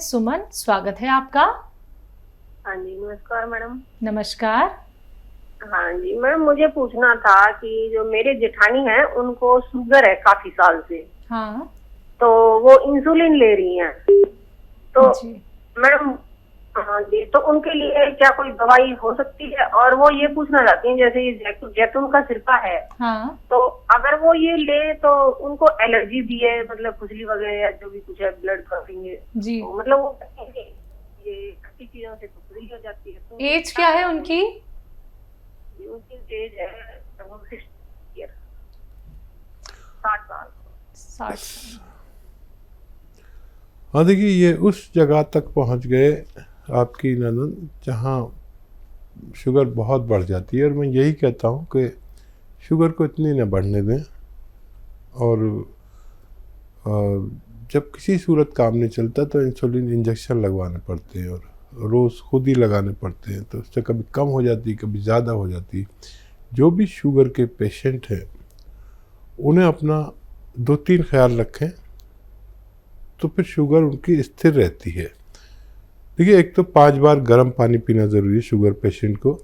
सुमन, स्वागत है आपका। हाँ जी, नमस्कार मैडम। नमस्कार। हाँ जी मैडम, मुझे पूछना था कि जो मेरे जेठानी हैं उनको शुगर है काफी साल से। हाँ तो वो इंसुलिन ले रही हैं। तो जी। मैडम, हाँ जी, तो उनके लिए क्या कोई दवाई हो सकती है? और वो ये पूछना चाहती हैं, जैसे ये जैतून का सिरका है, हाँ तो अगर वो ये ले तो उनको एलर्जी भी है, मतलब खुजली वगैरह या जो भी कुछ है, ब्लड क्लॉटिंग है, जी। तो मतलब वो ये खट्टी चीजों से तो खुजली हो जाती है। तो एज क्या है उनकी? उनकी एज है 60 ईयर, 60 साल। 60 साल। हाँ देखिए, ये उस जगह तक पहुंच गए आपकी ननद जहाँ शुगर बहुत बढ़ जाती है। और मैं यही कहता हूँ कि शुगर को इतनी न बढ़ने दें। और जब किसी सूरत काम नहीं चलता तो इंसुलिन इंजेक्शन लगवाने पड़ते हैं और रोज़ खुद ही लगाने पड़ते हैं। तो उससे कभी कम हो जाती है, कभी ज़्यादा हो जाती है। जो भी शुगर के पेशेंट हैं उन्हें अपना 2-3 ख्याल रखें तो फिर शुगर उनकी स्थिर रहती है। देखिए, एक तो 5 बार गर्म पानी पीना ज़रूरी है शुगर पेशेंट को,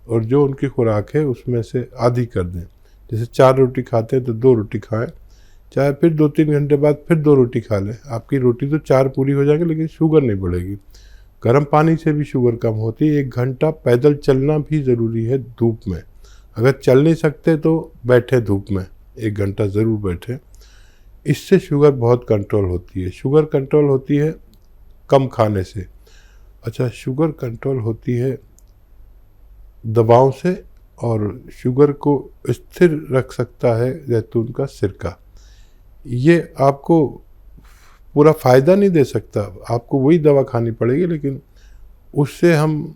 और जो उनकी खुराक है उसमें से आधी कर दें। जैसे 4 रोटी खाते हैं तो 2 रोटी खाएं, चाहे फिर 2-3 घंटे बाद फिर 2 रोटी खा लें। आपकी रोटी तो 4 पूरी हो जाएगी लेकिन शुगर नहीं बढ़ेगी। गर्म पानी से भी शुगर कम होती है। 1 घंटा पैदल चलना भी ज़रूरी है धूप में। अगर चल नहीं सकते तो बैठे धूप में, 1 घंटा ज़रूर बैठें। इससे शुगर बहुत कंट्रोल होती है। शुगर कंट्रोल होती है कम खाने से। अच्छा, शुगर कंट्रोल होती है दवाओं से, और शुगर को स्थिर रख सकता है जैतून का सिरका। ये आपको पूरा फ़ायदा नहीं दे सकता, आपको वही दवा खानी पड़ेगी, लेकिन उससे हम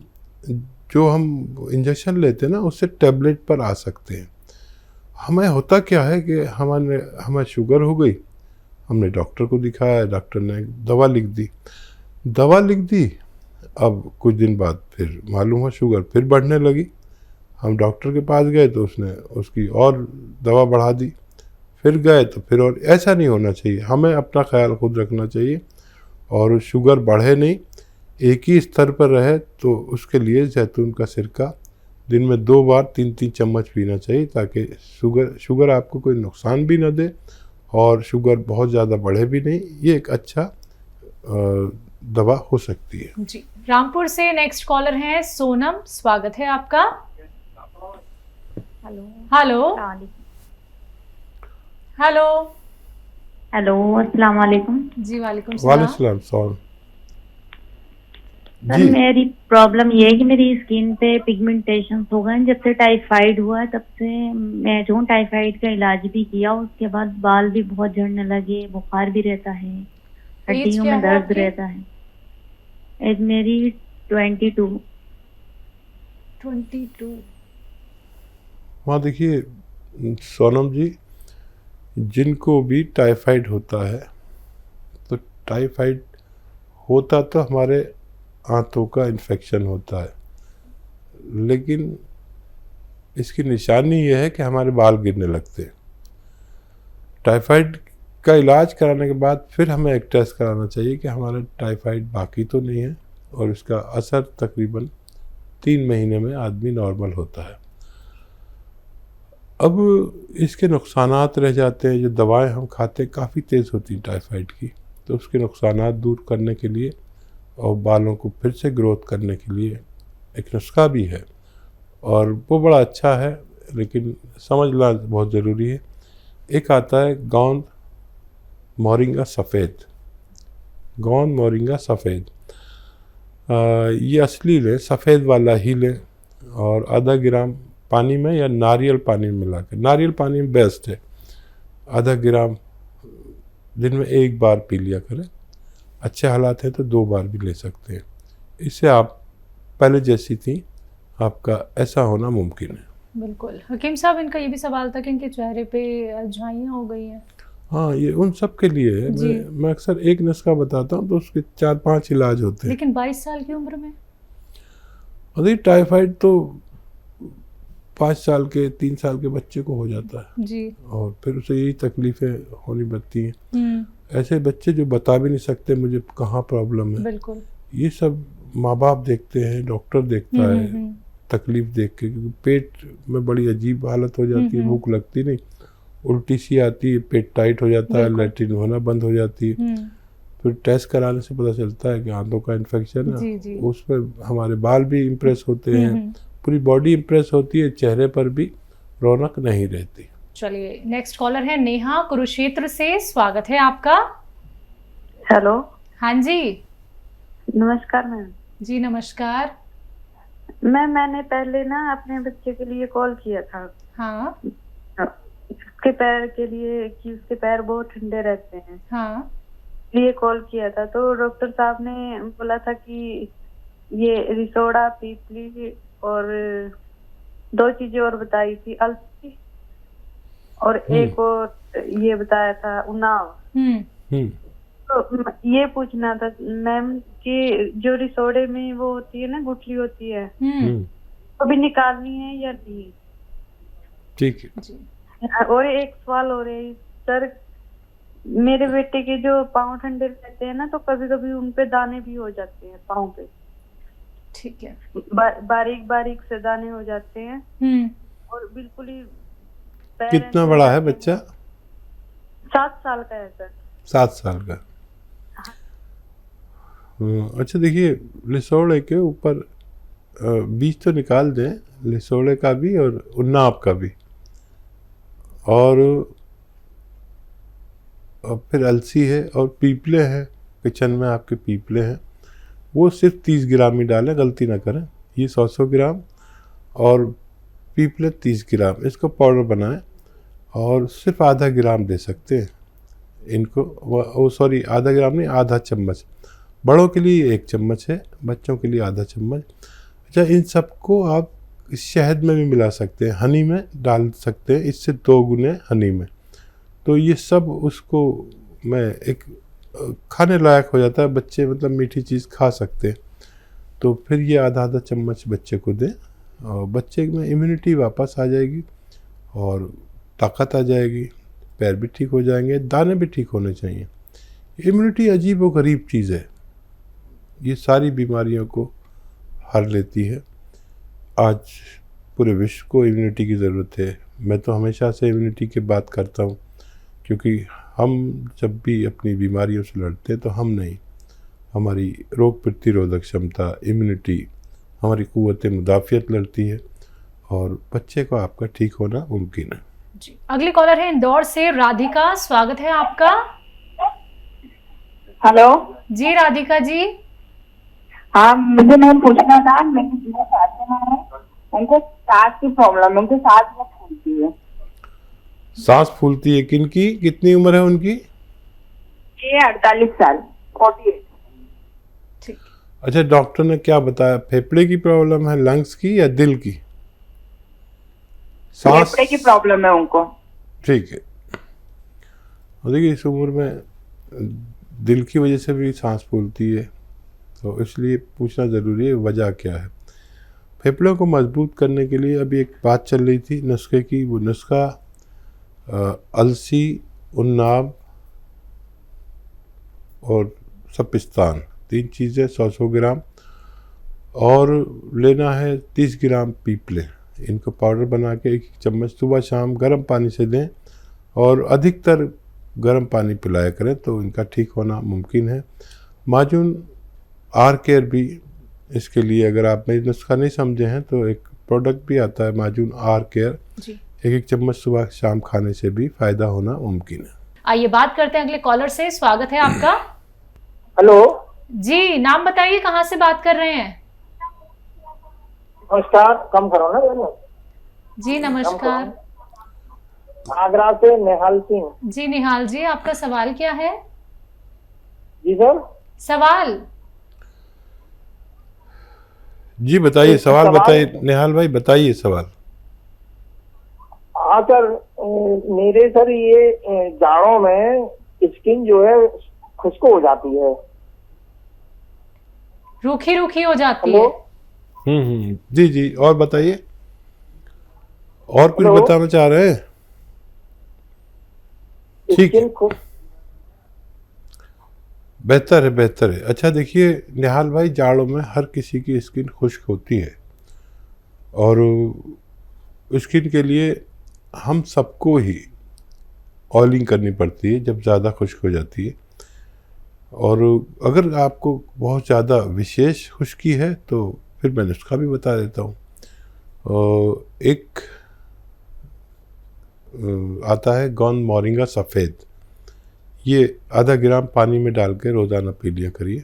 जो हम इंजेक्शन लेते हैं ना, उससे टैबलेट पर आ सकते हैं। हमें होता क्या है कि हमें शुगर हो गई, हमने डॉक्टर को दिखाया, डॉक्टर ने दवा लिख दी। अब कुछ दिन बाद फिर मालूम हुआ शुगर फिर बढ़ने लगी। हम डॉक्टर के पास गए तो उसने उसकी और दवा बढ़ा दी। फिर गए तो फिर, और ऐसा नहीं होना चाहिए। हमें अपना ख्याल खुद रखना चाहिए और शुगर बढ़े नहीं, एक ही स्तर पर रहे। तो उसके लिए जैतून का सिरका दिन में 2 बार 3-3 चम्मच पीना चाहिए, ताकि शुगर आपको कोई नुकसान भी न दे और शुगर बहुत ज़्यादा बढ़े भी नहीं। ये एक अच्छा दवा हो सकती है जी। रामपुर से नेक्स्ट कॉलर हैं सोनम, स्वागत है आपका। हेलो हेलो हेलो हेलो, अस्सलाम वालेकुम। जी वालेकुम वालेकुम सलाम। जी। मेरी प्रॉब्लम ये है कि मेरी स्किन पे पिगमेंटेशन हो गए। जब से टाइफाइड हुआ तब से मैं जो टाइफाइड का इलाज भी किया, उसके बाद बाल भी बहुत झड़ने लगे, बुखार भी रहता है, हड्डियों में दर्द रहता है। एज मेरी 22। हाँ देखिए सोनम जी, जिनको भी टाइफाइड होता है, तो टाइफाइड होता तो हमारे आंतों का इन्फेक्शन होता है, लेकिन इसकी निशानी यह है कि हमारे बाल गिरने लगते हैं। टाइफाइड का इलाज कराने के बाद फिर हमें एक टेस्ट कराना चाहिए कि हमारा टाइफाइड बाकी तो नहीं है, और इसका असर तकरीबन 3 महीने में आदमी नॉर्मल होता है। अब इसके नुकसानात रह जाते हैं। जो दवाएं हम खाते हैं काफ़ी तेज़ होती हैं टाइफाइड की, तो उसके नुकसानात दूर करने के लिए और बालों को फिर से ग्रोथ करने के लिए एक नुस्खा भी है, और वो बड़ा अच्छा है, लेकिन समझना बहुत ज़रूरी है। एक आता है गोंद मोरिंगा सफ़ेद। ये असली लें, सफ़ेद वाला ही लें, और आधा ग्राम पानी में या नारियल पानी में मिलाकर, नारियल पानी में बेस्ट है, आधा ग्राम दिन में 1 बार पी लिया करें। अच्छे हालात हैं तो 2 बार भी ले सकते हैं। इससे आप पहले जैसी थी, आपका ऐसा होना मुमकिन है। बिल्कुल। हकीम साहब, इनका ये भी सवाल था कि इनके चेहरे पे झाइयाँ हो गई हैं। हाँ, ये उन सब के लिए है। मैं अक्सर एक नुस्खा बताता हूँ तो उसके 4-5 इलाज होते हैं। लेकिन 22 साल की उम्र में? अरे टाइफाइड तो 5 साल के 3 साल के बच्चे को हो जाता है जी। और फिर उसे यही तकलीफ़ें होनी पड़ती हैं। ऐसे बच्चे जो बता भी नहीं सकते मुझे कहाँ प्रॉब्लम है, बिल्कुल। ये सब माँ बाप देखते हैं, डॉक्टर देखता है तकलीफ देख के, क्योंकि पेट में बड़ी अजीब हालत हो जाती है, भूख लगती नहीं, उल्टी सी आती है, पेट टाइट हो जाता है, लैट्रिन होना बंद हो जाती है। फिर टेस्ट कराने से पता चलता है कि आंतों का इन्फेक्शन है। उसमें हमारे बाल भी इम्प्रेस होते हैं, पूरी बॉडी इम्प्रेस होती है, चेहरे पर भी रौनक नहीं रहती। चलिए नेक्स्ट कॉलर है नेहा कुरुक्षेत्र से, स्वागत है आपका। हेलो। हाँ जी। नमस्कार मैम। जी नमस्कार। मैंने पहले ना अपने बच्चे के लिए कॉल किया था। हाँ। उसके पैर के लिए कि उसके पैर बहुत ठंडे रहते हैं। हाँ। लिए कॉल किया था तो डॉक्टर साहब ने बोला था कि ये रिसोडा, पीपली और 2 चीजें और बताई थी, अलसी और एक और ये बताया था उन्नाव। तो ये पूछना था मैम कि जो रिसोडे में वो होती है ना, गुठली होती है, अभी निकालनी है या नहीं? ठीक है। और एक सवाल हो रहा है सर, मेरे बेटे के जो पाँव ठंडे रहते हैं ना, तो कभी कभी उन पे दाने भी हो जाते हैं पाँव पे। ठीक है। बारीक बारीक से दाने हो जाते हैं और बिल्कुल ही। कितना बड़ा है बच्चा? 7 साल का है सर। 7 साल का। अच्छा देखिए, लिसोड़े के ऊपर बीज तो निकाल दें, लिसोड़े का भी और उन्नाव का भी, और फिर अलसी है और पीपले हैं, किचन में आपके पीपले हैं, वो सिर्फ 30 ग्राम ही डालें, गलती ना करें। ये 100 ग्राम और पीपले 30 ग्राम, इसको पाउडर बनाएं और सिर्फ आधा ग्राम दे सकते हैं इनको। सॉरी, आधा ग्राम नहीं, आधा चम्मच। बड़ों के लिए 1 चम्मच है, बच्चों के लिए आधा चम्मच। अच्छा, इन सबको आप शहद में भी मिला सकते हैं, हनी में डाल सकते हैं, इससे 2 गुने हनी में। तो ये सब उसको मैं एक खाने लायक हो जाता है, बच्चे मतलब मीठी चीज़ खा सकते हैं। तो फिर ये आधा चम्मच बच्चे को दें और बच्चे में इम्यूनिटी वापस आ जाएगी और ताकत आ जाएगी, पैर भी ठीक हो जाएंगे, दाने भी ठीक होने चाहिए। इम्यूनिटी अजीब व गरीब चीज़ है, ये सारी बीमारियों को हर लेती है। आज पूरे विश्व को इम्यूनिटी की ज़रूरत है। मैं तो हमेशा से इम्यूनिटी की बात करता हूँ, क्योंकि हम जब भी अपनी बीमारियों से लड़ते हैं तो हम नहीं, हमारी रोग प्रतिरोधक क्षमता, इम्यूनिटी, हमारी क़ुव्वत मुदाफ़ियत लड़ती है और बच्चे को आपका ठीक होना मुमकिन है। जी, अगली कॉलर है इंदौर से राधिका, स्वागत है आपका। हेलो जी राधिका जी। हाँ, मुझे मैम पूछना था, मेरी जो सास है उनको सांस की प्रॉब्लम है, उनकी सांस बहुत फूलती है। सांस फूलती है? किनकी, कितनी उम्र है उनकी? ये 48 साल, 48। ठीक। अच्छा, डॉक्टर ने क्या बताया, फेफड़े की प्रॉब्लम है, लंग्स की या दिल की? सांस फेफड़े की प्रॉब्लम है उनको। ठीक है। और देखिए, इस उम्र में दिल की वजह से भी सांस फूलती है, तो इसलिए पूछना ज़रूरी है वजह क्या है। फेफड़ों को मजबूत करने के लिए अभी एक बात चल रही थी नुस्खे की, वो नुस्खा अलसी, उन्नाव और सपिस्तान, 3 चीज़ें 100 ग्राम, और लेना है 30 ग्राम पीपले। इनको पाउडर बना के 1 चम्मच सुबह शाम गर्म पानी से दें और अधिकतर गर्म पानी पिलाया करें, तो इनका ठीक होना मुमकिन है। माजून आर केयर भी इसके लिए, अगर आप मेरी नुस्खा नहीं समझे हैं तो एक प्रोडक्ट भी आता है माजून आर केयर, 1 चम्मच सुबह शाम खाने से भी फायदा होना मुमकिन है। आइए बात करते हैं अगले कॉलर से, स्वागत है आपका। हेलो जी, नाम बताइए, कहाँ से बात कर रहे हैं? नमस्कार, कम करो ना। जी नमस्कार। आगरा से निहाल सिंह। जी निहाल जी, आपका सवाल क्या है? जी सर। सवाल जी बताइए, सवाल बताइए निहाल भाई, बताइए सवाल। हाँ सर, मेरे सर ये जाड़ों में स्किन जो है खुश्क हो जाती है, रूखी रूखी हो जाती है। जी जी, और बताइए, और कुछ बताना चाह रहे हैं? ठीक है, बेहतर है, बेहतर है। अच्छा देखिए निहाल भाई, जाड़ों में हर किसी की स्किन खुश्क होती है और स्किन के लिए हम सबको ही ऑयलिंग करनी पड़ती है जब ज़्यादा खुश्क हो जाती है। और अगर आपको बहुत ज़्यादा विशेष खुश्की है तो फिर मैं नुस्खा भी बता देता हूँ। एक आता है गोंद मोरिंगा सफ़ेद, ये आधा ग्राम पानी में डाल के रोज़ाना पी लिया करिए।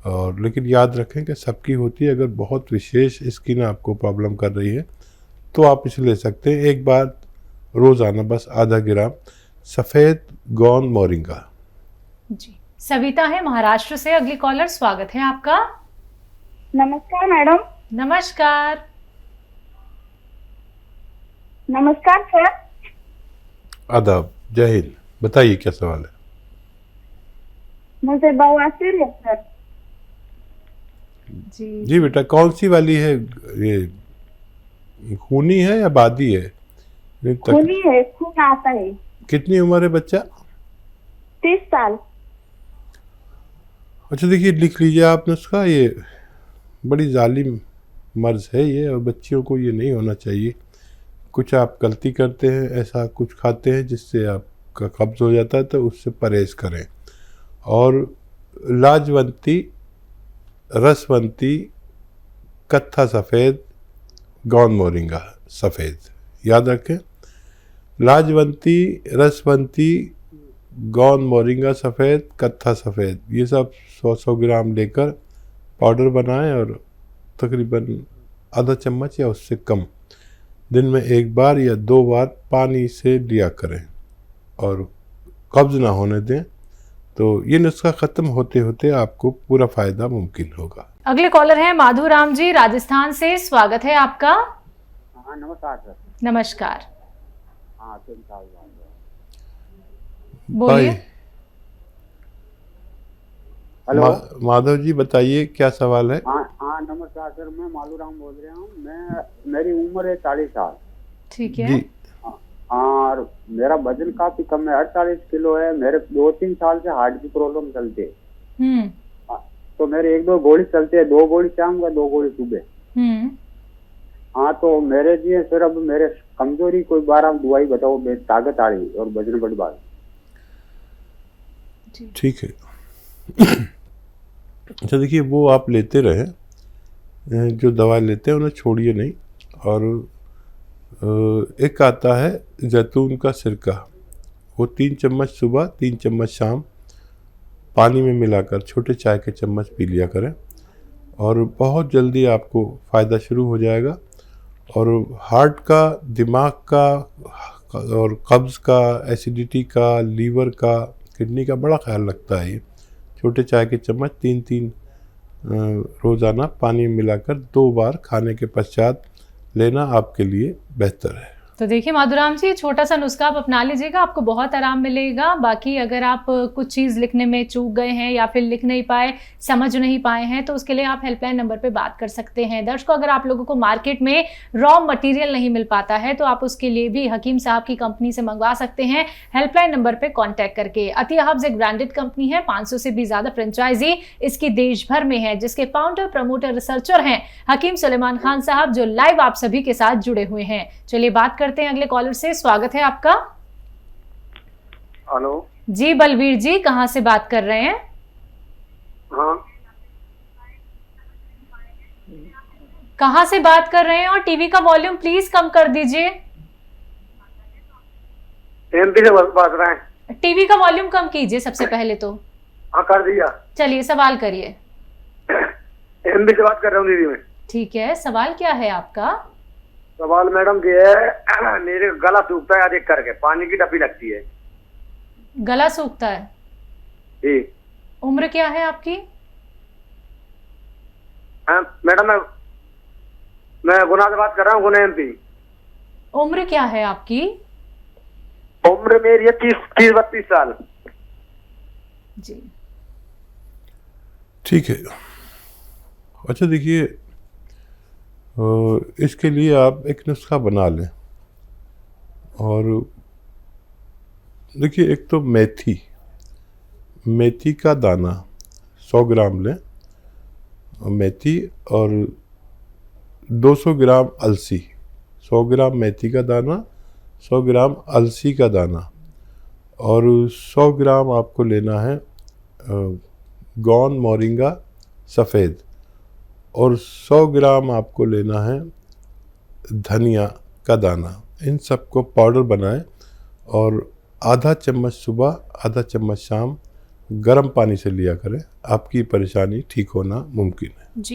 और लेकिन याद रखें कि सबकी होती है, अगर बहुत विशेष स्किन आपको प्रॉब्लम कर रही है तो आप इसे ले सकते हैं। एक बार रोज़ाना बस आधा ग्राम सफ़ेद गोंद मोरिंगा। जी, सविता है महाराष्ट्र से अगली कॉलर, स्वागत है आपका। नमस्कार मैडम। नमस्कार। नमस्कार सर। आदाब, जय हिंद। बताइए क्या सवाल है? मुझे बवासीर है सर। जी जी बेटा, कौन सी वाली है? ये खूनी है या बादी है? खूनी है, खून आता है। कितनी उम्र है बच्चा? 30 साल। अच्छा देखिए, लिख लीजिए आप नुस्खा। ये बड़ी जालिम मर्ज है ये, और बच्चियों को ये नहीं होना चाहिए। कुछ आप गलती करते हैं, ऐसा कुछ खाते हैं जिससे आपका कब्ज हो जाता है, तो उससे परहेज़ करें। और लाजवंती, रसवंती, कत्था सफ़ेद, गोंद मोरिंगा सफ़ेद, याद रखें। लाजवंती, रसवंती, गोंद मोरिंगा सफ़ेद, कत्था सफ़ेद, ये सब 100-100 ग्राम लेकर पाउडर बनाएं और तकरीबन आधा चम्मच या उससे कम दिन में 1 बार या 2 बार पानी से लिया करें और कब्ज़ ना होने दें। तो ये नुस्खा ख़त्म होते होते आपको पूरा फ़ायदा मुमकिन होगा। अगले कॉलर हैं माधुराम जी राजस्थान से, स्वागत है आपका। हाँ नमस्कार सर। नमस्कार, हाँ 3 साल बोलिए। हेलो। माधव जी बताइए क्या सवाल है? हाँ नमस्कार सर, मैं मालूराम बोल रहा हूँ। मेरी उम्र है 40 साल। ठीक है जी। और मेरा वजन काफी कम है, 48 किलो है। मेरे 2-3 साल से हार्ट की प्रॉब्लम चलती है। तो मेरे 1-2 गोली चलते हैं, 2 गोली शाम का, 2 गोली सुबह। हाँ तो मेरे लिए सर अब मेरे कमजोरी कोई 12 दवाई बताओ, ताकत आ रही और वजन बढ़ पा। ठीक है। अच्छा देखिए, वो आप लेते रहें, जो दवा लेते हैं उन्हें छोड़िए नहीं। और एक आता है जैतून का सिरका, वो 3 चम्मच सुबह, 3 चम्मच शाम पानी में मिलाकर छोटे चाय के चम्मच पी लिया करें और बहुत जल्दी आपको फ़ायदा शुरू हो जाएगा। और हार्ट का, दिमाग का और कब्ज़ का, एसिडिटी का, लीवर का, किडनी का बड़ा ख्याल रखता है ये। छोटे चाय के चम्मच 3-3 रोज़ाना पानी में मिलाकर 2 बार खाने के पश्चात लेना आपके लिए बेहतर है। तो देखिए माधुराम जी, छोटा सा नुस्खा आप अपना लीजिएगा, आपको बहुत आराम मिलेगा। बाकी अगर आप कुछ चीज़ लिखने में चूक गए हैं या फिर लिख नहीं पाए, समझ नहीं पाए हैं, तो उसके लिए आप हेल्पलाइन नंबर पे बात कर सकते हैं। दर्शकों, अगर आप लोगों को मार्केट में रॉ मटेरियल नहीं मिल पाता है तो आप उसके लिए भी हकीम साहब की कंपनी से मंगवा सकते हैं, हेल्पलाइन नंबर पर कॉन्टैक्ट करके। अतिया हब्स एक ब्रांडेड कंपनी है, 500 से भी ज़्यादा फ्रेंचाइजी इसकी देश भर में है, जिसके फाउंडर, प्रमोटर, रिसर्चर हैं हकीम सुलेमान खान साहब, जो लाइव आप सभी के साथ जुड़े हुए हैं। चलिए बात करते हैं अगले कॉलर से, स्वागत है आपका। हेलो जी बलवीर जी, कहां से बात कर रहे हैं? हाँ, कहां से बात कर रहे हैं? और टीवी का वॉल्यूम प्लीज कम कर दीजिए। एमपी से बात रहे हैं। टीवी का वॉल्यूम कम कीजिए सबसे पहले तो। हाँ कर दिया। चलिए सवाल करिए। एमपी से बात कर रहा हूँ दीदी मैं। ठीक है, सवाल क्या है आपका? सवाल मैडम ये है, मेरे गला सूखता है अधिक करके, पानी की टपी लगती है। गला सूखता है जी। उम्र क्या है आपकी? मैडम मैं गुना से बात कर रहा हूँ, गुना एमपी। उम्र क्या है आपकी? उम्र मेरी है 30-32 साल। जी ठीक है। अच्छा देखिए, इसके लिए आप एक नुस्खा बना लें। और देखिए, एक तो मेथी, मेथी का दाना 100 ग्राम लें, मेथी, और 200 ग्राम अलसी। 100 ग्राम मेथी का दाना, 100 ग्राम अलसी का दाना, और 100 ग्राम आपको लेना है गौन मोरिंगा सफ़ेद, और 100 ग्राम आपको लेना है धनिया का दाना। इन सबको पाउडर बनाएं और आधा चम्मच सुबह, आधा चम्मच शाम गर्म पानी से लिया करें। आपकी परेशानी ठीक होना मुमकिन है। जी।